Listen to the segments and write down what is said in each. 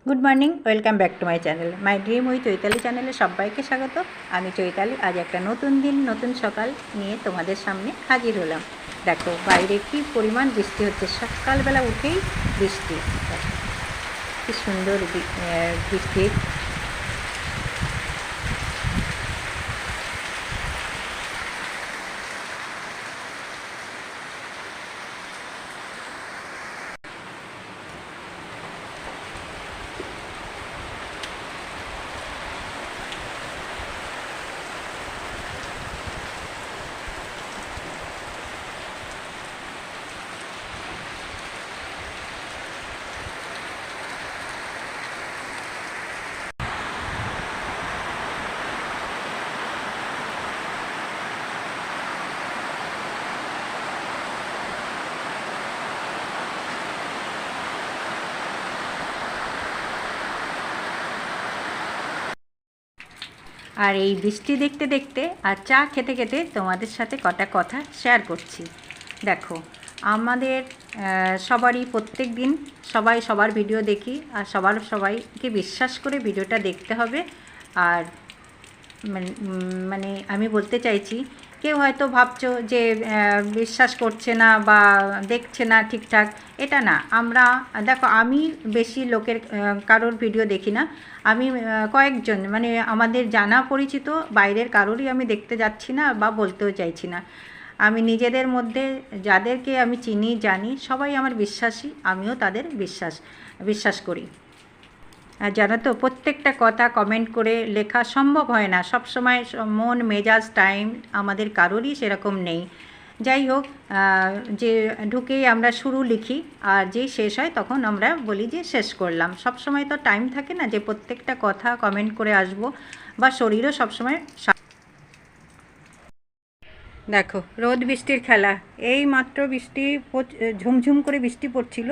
Good morning, welcome back to my channel my dream with Chaitali চ্যানেলে সবাইকে স্বাগত। আমি চৈতালি। আজ একটা নতুন দিন, নতুন সকাল নিয়ে তোমাদের সামনে হাজির হলাম। দেখো বাইরে কী পরিমাণ বৃষ্টি হচ্ছে, সকালবেলা উঠেই বৃষ্টি। দেখো কী সুন্দর বৃষ্টি। আর এই বৃষ্টি দেখতে দেখতে আর চা খেতে খেতে তোমাদের সাথে কটা কথা শেয়ার করছি। দেখো আমাদের সবারই প্রত্যেক দিন সবাই সবার ভিডিও দেখি, আর সবাইকে বিশ্বাস করে ভিডিওটা দেখতে হবে। আর মানে আমি বলতে চাইছি, কেউ হয়তো ভাবছো যে বিশ্বাস করছে না বা দেখছে না ঠিকঠাক, এটা না। আমরা দেখো, আমি বেশি লোকের কারোর ভিডিও দেখি না। আমি কয়েকজন মানে আমাদের জানা পরিচিত বাইরের কারোরই আমি দেখতে যাচ্ছি না বা বলতেও চাইছি না। আমি নিজেদের মধ্যে যাদেরকে আমি চিনি জানি সবাই আমার বিশ্বাসী, আমিও তাদের বিশ্বাস করি। আর জানো তো, প্রত্যেকটা কথা কমেন্ট করে লেখা সম্ভব হয় না, সব সময় মন মেজাজ টাইম আমাদের কারোরই সেরকম নেই। যাই হোক, যে ঢুকেই আমরা শুরু লিখি আর যেই শেষ হয় তখন আমরা বলি যে শেষ করলাম। সব সময় তো টাইম থাকে না যে প্রত্যেকটা কথা কমেন্ট করে আসব, বা শরীরও সবসময়। দেখো রোদ বৃষ্টির খেলা, এই মাত্র বৃষ্টি ঝুমঝুম করে বৃষ্টি পড়ছিল,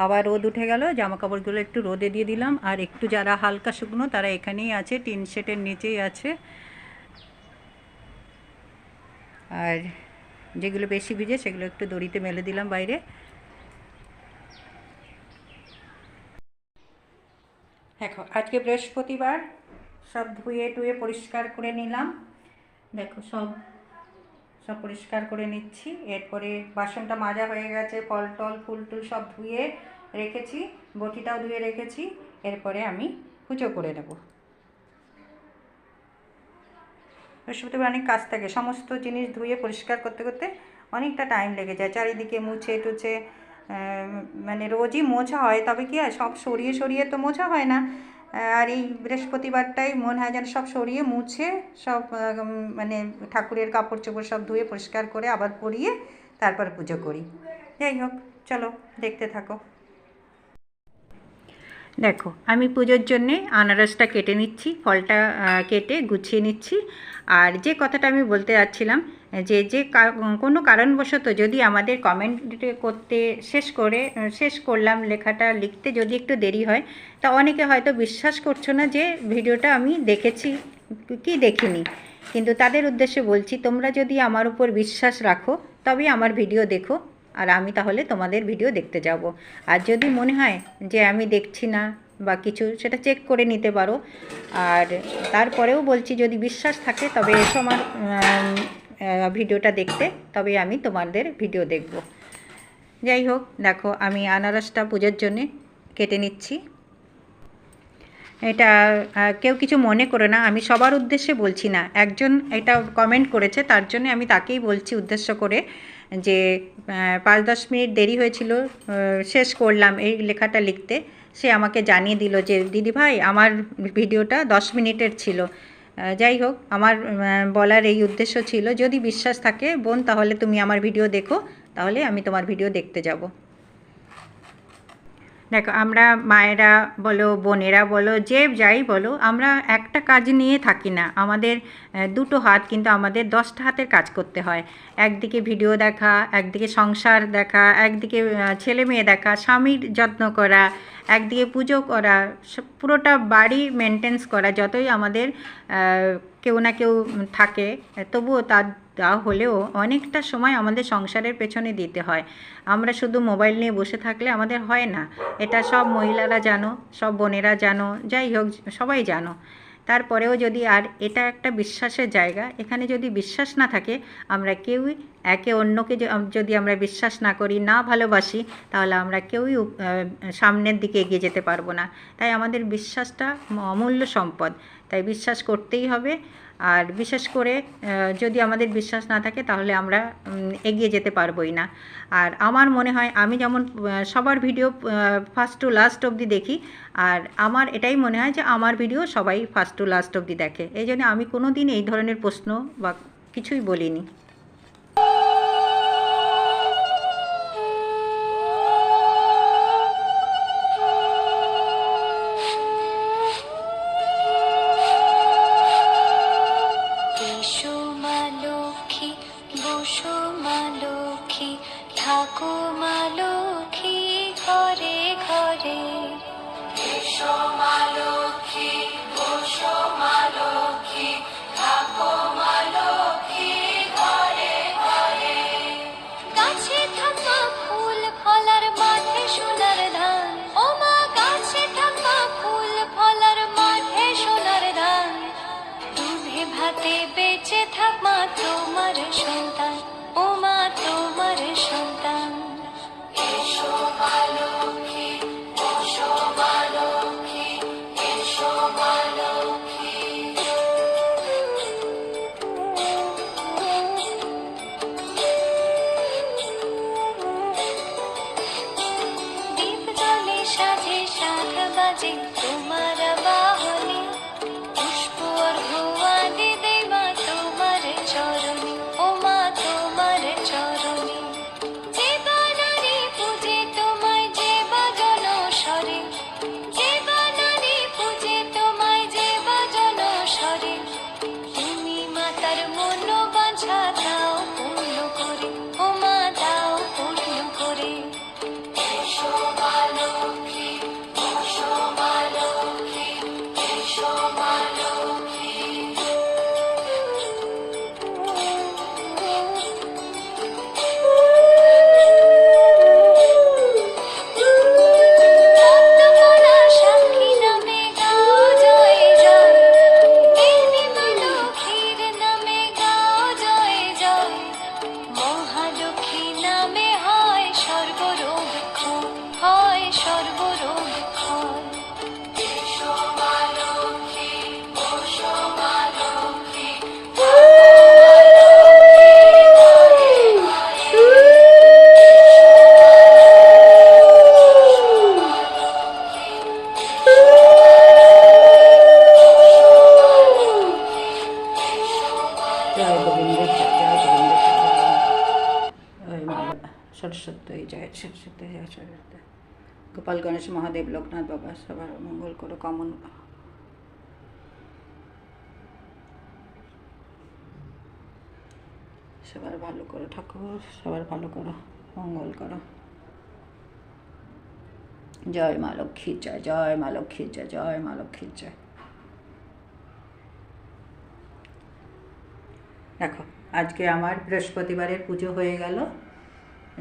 আবার রোদ উঠে গেল। জামা কাপড়গুলো একটু রোদে দিয়ে দিলাম, আর একটু যারা হালকা শুকনো তারা এখানেই আছে, টিন শেডের নিচেই আছে। আর যেগুলো বেশি ভিজে সেগুলো একটু দড়িতে মেলে দিলাম বাইরে। দেখো আজকে বৃহস্পতিবার, সব ধুয়ে টুয়ে পরিষ্কার করে নিলাম। দেখো সব পরিষ্কার করে নিচ্ছি। এরপরে বাসনটা মাজা হয়ে গেছে, ফল টল ফুল টুল সব ধুয়ে রেখেছি, বটিটাও ধুয়ে রেখেছি। এরপরে আমি পুজো করে নেব। বৃহস্পতিবার অনেক কাজ থাকে, সমস্ত জিনিস ধুয়ে পরিষ্কার করতে করতে অনেকটা টাইম লেগে যায়। চারিদিকে মুছে টুছে মানে রোজই মোছা হয়, তবে কি হয় সব সরিয়ে সরিয়ে তো মোছা হয় না। আর এই বৃহস্পতিবারটাই মনে হয় যেন সব সরিয়ে মুছে সব মানে ঠাকুরের কাপড় চোপড় সব ধুয়ে পরিষ্কার করে আবার পরিয়ে তারপর পুজো করি। যাই হোক, চলো দেখতে থাকো। দেখো আমি পুজোর জন্যে আনারসটা কেটে নিচ্ছি, ফলটা কেটে গুছিয়ে নিচ্ছি। আর যে কথাটা আমি বলতে যাচ্ছিলাম, যে কোনো কারণবশত যদি আমাদের কমেন্ট করতে শেষ করলাম, লেখাটা লিখতে যদি একটু দেরি হয়, তা অনেকে হয়তো বিশ্বাস করছো না যে ভিডিওটা আমি দেখেছি কি দেখিনি। কিন্তু তাদের উদ্দেশ্যে বলছি, তোমরা যদি আমার উপর বিশ্বাস রাখো তবেই আমার ভিডিও দেখো, আর আমি তাহলে তোমাদের ভিডিও দেখতে যাব। আর যদি মনে হয় যে আমি দেখছি না বা কিছু, সেটা চেক করে নিতে পারো। আর তারপরেও বলছি, যদি বিশ্বাস থাকে তবে এসো আমার ভিডিওটা দেখতে, তবে আমি তোমাদের ভিডিও দেখব। যাই হোক, দেখো আমি আনারসটা পুজোর জন্যে কেটে নিচ্ছি। এটা কেউ কিছু মনে করে না, আমি সবার উদ্দেশ্যে বলছি না। একজন এটা কমেন্ট করেছে, তার জন্য আমি তাকেই বলছি উদ্দেশ্য করে, যে 5-10 মিনিট দেরি হয়েছিল, শেষ করলাম এই লেখাটা লিখতে। সে আমাকে জানিয়ে দিল যে দিদিভাই আমার ভিডিওটা 10 মিনিটের ছিল। যাই হোক, আমার বলার এই উদ্দেশ্য ছিল, যদি বিশ্বাস থাকে বোন তাহলে তুমি আমার ভিডিও দেখো, তাহলে আমি তোমার ভিডিও দেখতে যাব। দেখো আমরা মায়েরা বলো, বোনেরা বলো, যে যাই বলো, আমরা একটা কাজ নিয়ে থাকি না। আমাদের দুটো হাত, কিন্তু আমাদের 10টা হাতের কাজ করতে হয়। একদিকে ভিডিও দেখা, একদিকে সংসার দেখা, একদিকে ছেলে মেয়ে দেখা, স্বামীর যত্ন করা, একদিকে পুজো করা, পুরোটা বাড়ি মেনটেন্স করা। যতই আমাদের কেউ না কেউ থাকে, তবুও তা হলেও অনেকটা সময় আমাদের সংসারের পেছনে দিতে হয়। আমরা শুধু মোবাইল নিয়ে বসে থাকলে আমাদের হয় না, এটা সব মহিলারা জানো, সব বোনেরা জানো, যাই হোক সবাই জানো। তারপরেও যদি, আর এটা একটা বিশ্বাসের জায়গা, এখানে যদি বিশ্বাস না থাকে, আমরা কেউই একে অন্যকে যদি আমরা বিশ্বাস না করি, না ভালোবাসি, তাহলে আমরা কেউই সামনের দিকে এগিয়ে যেতে পারবো না। তাই আমাদের বিশ্বাসটা অমূল্য সম্পদ, তাই বিশ্বাস করতেই হবে। আর বিশেষ করে যদি আমাদের বিশ্বাস না থাকে, তাহলে আমরা এগিয়ে যেতে পারবোই না। আর আমার মনে হয়, আমি যেমন সবার ভিডিও ফার্স্ট টু লাস্ট অবধি দেখি, আর আমার এটাই মনে হয় যে আমার ভিডিও সবাই ফার্স্ট টু লাস্ট অবধি দেখে, এই জন্য আমি কোনো দিন এই ধরনের প্রশ্ন বা কিছুই বলিনি। ঠাকুমা লক্ষ্মী ঘরে ঘরে, এসো মা লক্ষ্মী, বসো মা লক্ষ্মী, ঠাকুমা লক্ষ্মী ঘরে ঘরে। গাছে থাকা ফুল ফলার মাঠে সোনার ধান, ও মা গাছে থাকা ফুল ফলার মাঠে সোনার ধান, দুধে ভাতে বেঁচে থাক মা তোমার সন্তান, ও মা তোমার সন্তান। এসো মা লক্ষ্মী, বসো মা লক্ষ্মী, এসো মা লক্ষ্মী। দীপ জলে সাজে 7 বাজে তোমার বাহনে, পুষ্প অর্ঘ্য দিতে মা তোমার চরণে, ও মা তোমার চরণে। যে বানারে পূজে তোমায়, যে বাজন স্বরে, যে বানারে পূজে তোমায়, যে বাজন স্বরে, তুমি মাতার মনোবাঞ্ছা দাও পূর্ণ করে, ও মা দাও পূর্ণ করে। এসো মা লক্ষ্মী, বসো মা লক্ষ্মী, এসো মা লক্ষ্মী। রত্নকলা সাক্ষী নামে গাও জয় জয়, দেবী মা লক্ষ্মীর নামে গাও জয় জয়, মহালক্ষ্মী নামে হয় সর্বরোগ ক্ষয়, হয় সর্বরোগ ক্ষয়। এসো মা লক্ষ্মী, বসো মা লক্ষ্মী, জয় গোবিন্দ, জয় গোবিন্দ, জয় মা সরস্বতী, জয় সরস্বতী, জয় সরস্বতী। গোপাল গণেশ মহাদেব লোকনাথ বাবা সবার মঙ্গল করো, কামন সবার ভালো করো ঠাকুর, সবার ভালো করো, মঙ্গল করো। জয় মা লক্ষ্মীর জয়, জয় মা লক্ষ্মীর জয়, জয় মা লক্ষ্মীর জয়। দেখো, আজকে আমার বৃহস্পতিবারের পুজো হয়ে গেল,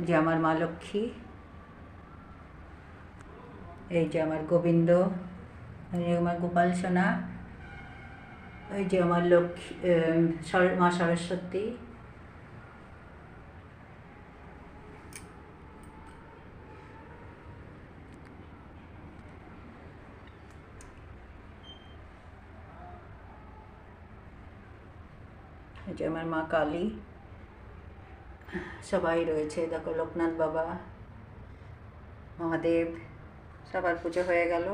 যে আমার মা লক্ষ্মী, এই যে আমার গোবিন্দ, এই আমার গোপাল সোনা, ওই যে আমার লক্ষ্মী মা সরস্বতী, এই যে আমার মা কালী, সবাই রয়েছে। দেখো লোকনাথ বাবা, মহাদেব, সবার পুজো হয়ে গেল।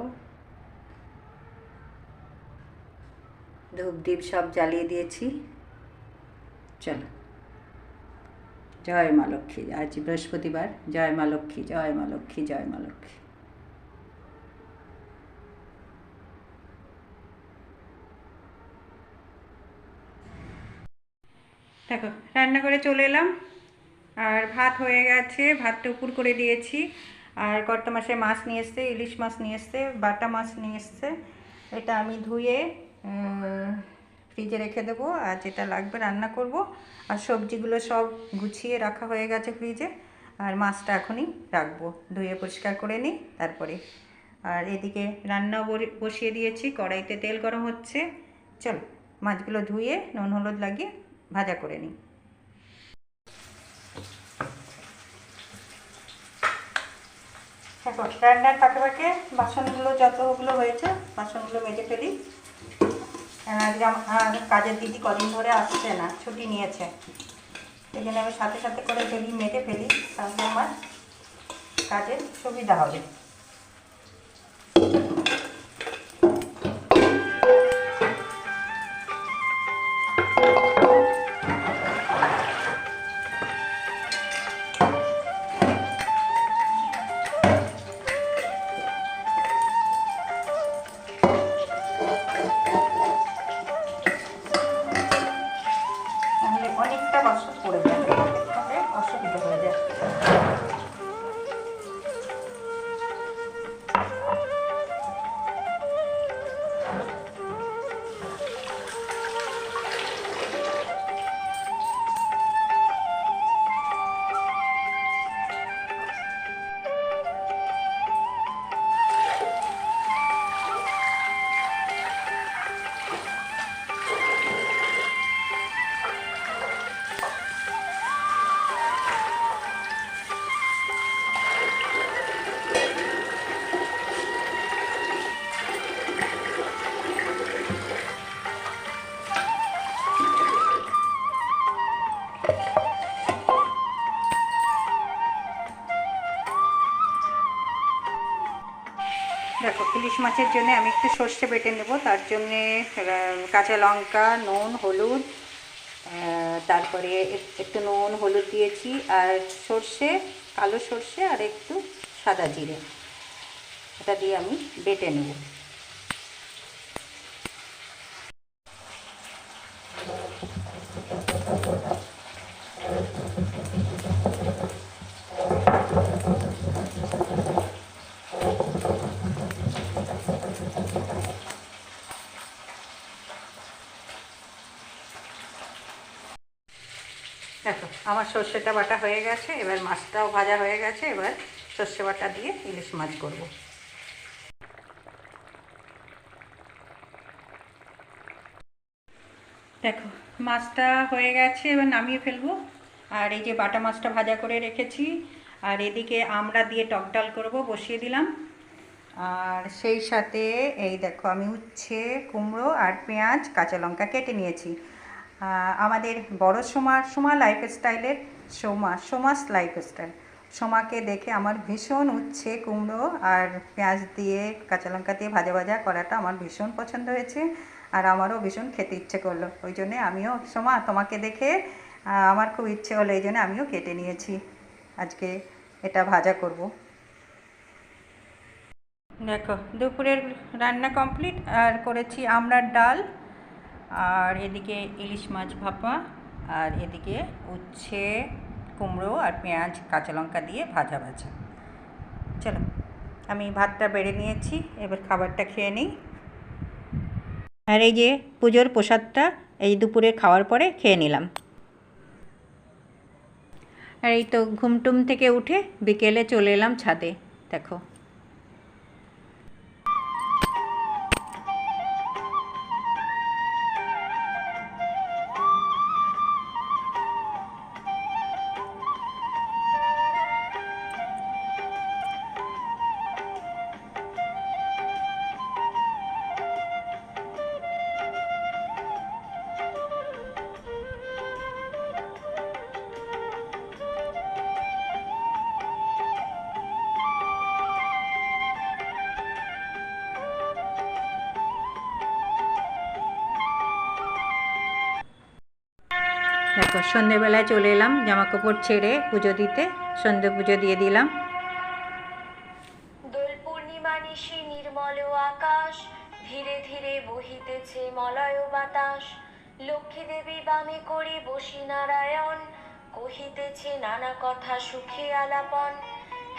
ধূপ দ্বীপ সব জ্বালিয়ে দিয়েছি। চলো, জয় মা লক্ষ্মী। আজ বৃহস্পতিবার, জয় মা লক্ষ্মী, জয় মা লক্ষ্মী, জয় মা লক্ষ্মী। দেখো, রান্না করে চলে এলাম, আর ভাত হয়ে গেছে, ভাতটা উপর করে দিয়েছি। আর কর্তা মাসে মাছ নিয়ে এসছে, ইলিশ মাছ নিয়ে এসছে, বাটা মাছ নিয়ে এসছে। এটা আমি ধুয়ে ফ্রিজে রেখে দেবো, আর যেটা লাগবে রান্না করব। আর সবজিগুলো সব গুছিয়ে রাখা হয়ে গেছে ফ্রিজে, আর মাছটা এখনই রাখবো, ধুয়ে পরিষ্কার করে নিই তারপরে। আর এদিকে রান্না বসিয়ে দিয়েছি, কড়াইতে তেল গরম হচ্ছে। চলো মাছগুলো ধুয়ে নুন হলুদ লাগিয়ে ভাজা করে নিই। এখন রান্নার ফাঁকে ফাঁকে বাসনগুলো যতগুলো হয়েছে বাসনগুলো মেজে ফেলি। আর কাজের দিদি কদিন ধরে আসছে না, ছুটি নিয়েছে, সেই জন্য আমি সাথে সাথে করে যদি মেজে ফেলি তাহলে আমার কাজের সুবিধা হবে। অনেকটা বাসন পড়ে যায়, তাহলে অসুবিধা হয়ে যায়। দেখো ইলিশ মাছের জন্য আমি একটু সর্ষে বেটে নেব, তার জন্যে কাঁচা লঙ্কা, নুন, হলুদ, তারপরে একটু নুন হলুদ দিয়েছি, আর সর্ষে, কালো সর্ষে আর একটু সাদা জিরে, এটা দিয়ে আমি বেটে নেব। দেখো আমার সর্ষেটা বাটা হয়ে গেছে, এবার মাছটাও ভাজা হয়ে গেছে, এবার সর্ষে বাটা দিয়ে ইলিশ মাছ করব। দেখো মাছটা হয়ে গেছে, এবার নামিয়ে ফেলবো। আর এই যে বাটা মাছটা ভাজা করে রেখেছি, আর এদিকে আমড়া দিয়ে টক ডাল করব, বসিয়ে দিলাম। আর সেই সাথে এই দেখো আমি উচ্ছে, কুমড়ো আর পেঁয়াজ, কাঁচা লঙ্কা কেটে নিয়েছি। আমাদের বড় সোমা লাইফস্টাইলের সোমাস লাইফস্টাইল, সোমাকে দেখে আমার ভীষণ উচ্ছে, কুমড়ো আর পেঁয়াজ দিয়ে কাঁচা লঙ্কা দিয়ে ভাজা ভাজা করাটা আমার ভীষণ পছন্দ হয়েছে, আর আমারও ভীষণ খেতে ইচ্ছে করলো। ওই জন্যে আমিও সোমা তোমাকে দেখে আমার খুব ইচ্ছে হলো, এই জন্য আমিও কেটে নিয়েছি, আজকে এটা ভাজা করব। দেখো দুপুরের রান্না কমপ্লিট, আর করেছি আমড়ার ডাল, আর এদিকে ইলিশ মাছ ভাপা, আর এদিকে উচ্ছে, কুমড়ো আর পেঁয়াজ কাঁচা লঙ্কা দিয়ে ভাজা ভাজা। চলো আমি ভাতটা বেড়ে নিয়েছি, এবার খাবারটা খেয়ে নিই। আর এই যে পুজোর প্রসাদটা এই দুপুরে খাওয়ার পরে খেয়ে নিলাম। আর এই তো ঘুমটুম থেকে উঠে বিকেলে চলে এলাম ছাদে। দেখো দেখো সন্ধেবেলায় চলে এলাম জামাকাপড় ছেড়ে পুজো দিতে, সন্ধে পুজো দিয়ে দিলাম। দোল পূর্ণিমা নিশি নির্মল আকাশ, ধীরে ধীরে বহিতেছে মলয় বাতাস। লক্ষ্মী দেবী বামে করে বসি নারায়ণ, কহিতেছে নানা কথা সুখে আলাপন।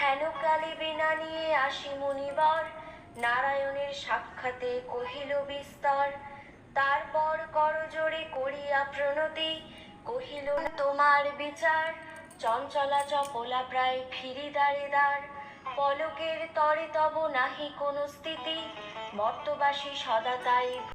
হেন কালে বিনা নিয়ে আসি মুনিবর, নারায়ণের সাক্ষাতে কহিল বিস্তর। তারপর করজোড়ে করিয়া প্রণতি কহিল না তোমার বিচার। চঞ্চলা চপলা প্রায় ফিরি দ্বারে দ্বার, পলকের তরে তব নাহি কোনো স্থিতি, মর্তবাসী সদা তাই